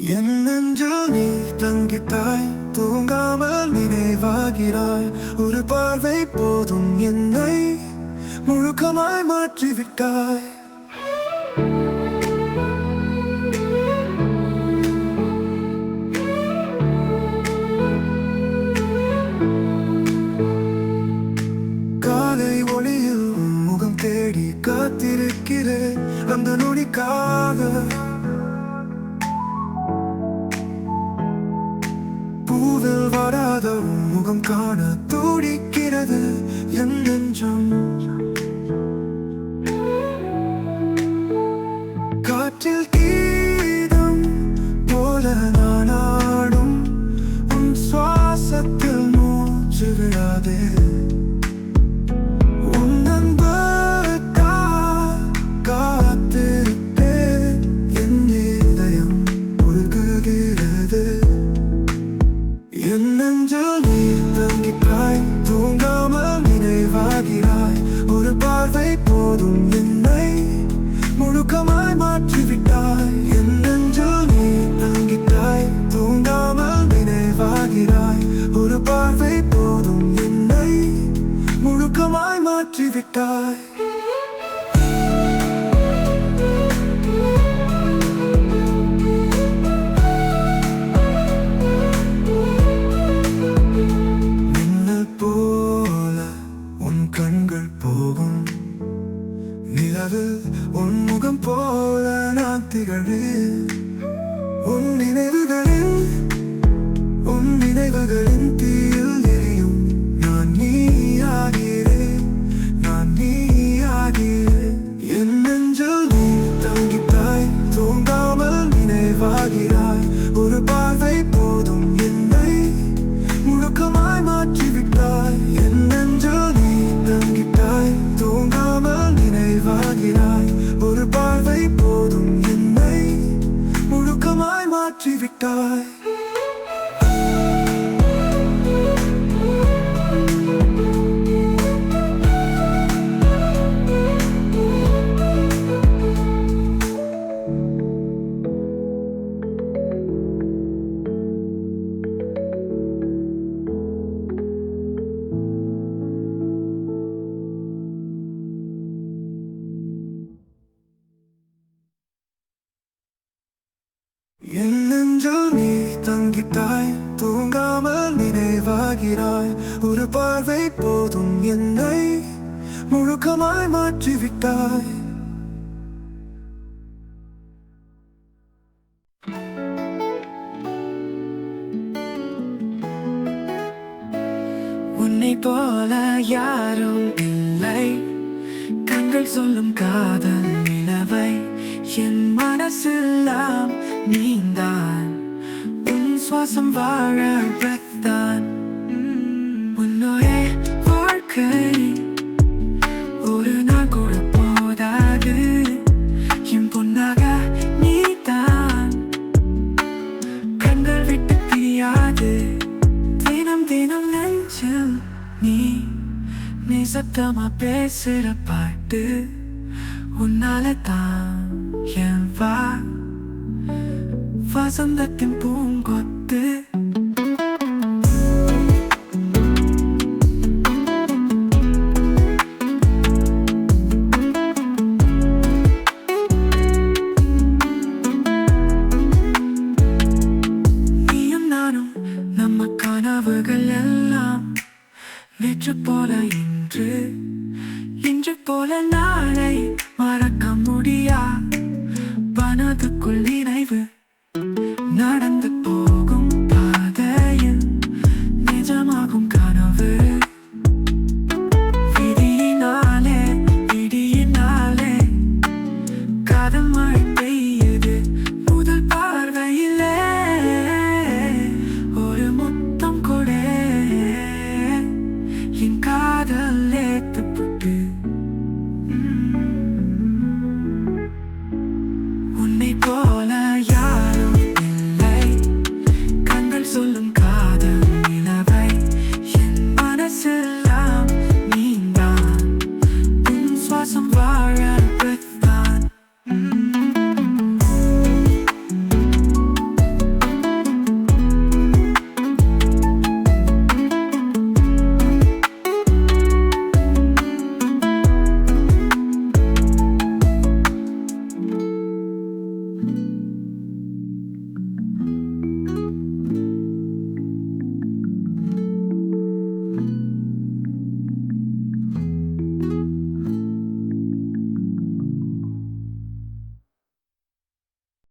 Yennenjil நீ தங்கித்தாய் தூங்காமல் நினைவாகிறாய் ஒரு பார்வை போதும் என்னை முழுக்கமாய் மாற்றிவிட்டாய் காலை ஒளியில் முகம் தேடி காத்திருக்கிறேன் அந்த நொடிக்காக பூவில் வராத முகம் காண துடிக்கிறது என் நெஞ்சம் காற்றில் கீதம் போல நான் ஆடும் உன் சுவாசத்தில் மூச்சு விடாதே உன் அன்புக்காக காத்திருப்பேன் என் இதயம் உருகுகிறது Yennenjil நீ தங்கித்தாய் தூங்காமல் நினைவாகிறாய் ஒரு பார்வை போதும் என்னை முழுக்கமாய் மாற்றிவிட்டாய் Yennenjil நீ தங்கித்தாய் தூங்காமல் நினைவாகிறாய் ஒரு பார்வை போதும் என்னை முழுக்கமாய் மாற்றிவிட்டாய் கண்கள் போகும் நிலவு உன் முகம் போல நான் திகழே உன் நினைவுகளின் தீயில் எரியும் நான் நீயாகிறேன் என் நெஞ்சில் நீ தங்கித்தாய் தூங்காமல் நினைவாகிறாய் ஒரு பார்வை போதும் என்னை முழுக்கமாய் மாற்றிவிட்டாய் என் நெஞ்சில் தங்கித்தாய் தூங்காமல் நினைவாகிறாய் ஒரு பார்வை போதும் என்னை முழுக்கமாய் மாற்றிவிட்டாய் Yennenjil நீ தங்கித்தாய் தூங்காமல் நினைவாகிறாய் ஒரு பார்வை போதும் என்னை முழுக்கமாய் மாற்றிவிட்டாய் உன்னை போல யாரும் இல்லை கண்கள் சொல்லும் காதல் நிலவை என் மனசெல்லாம் நீந்தான் உன் சுவாசம் வாழ வைத்தான் உன்னோயே வாழ்க்கை ஒரு நாள் கூட போதாது என் பொன்னாக நீதான் கண்கள் விட்டு பிரியாது தினம் தினம் நெஞ்சில் நீ சத்தமா பேசுற பாட்டு உன்னால தான் என் வசந்தத்தின் பூங்கொத்து நீயும் நானும் நம்ம கனவுகள் எல்லாம் நேற்று போல இன்று போல நாளை மறக்க முடியா மனதுக்குள் நினைவு நடந்து போ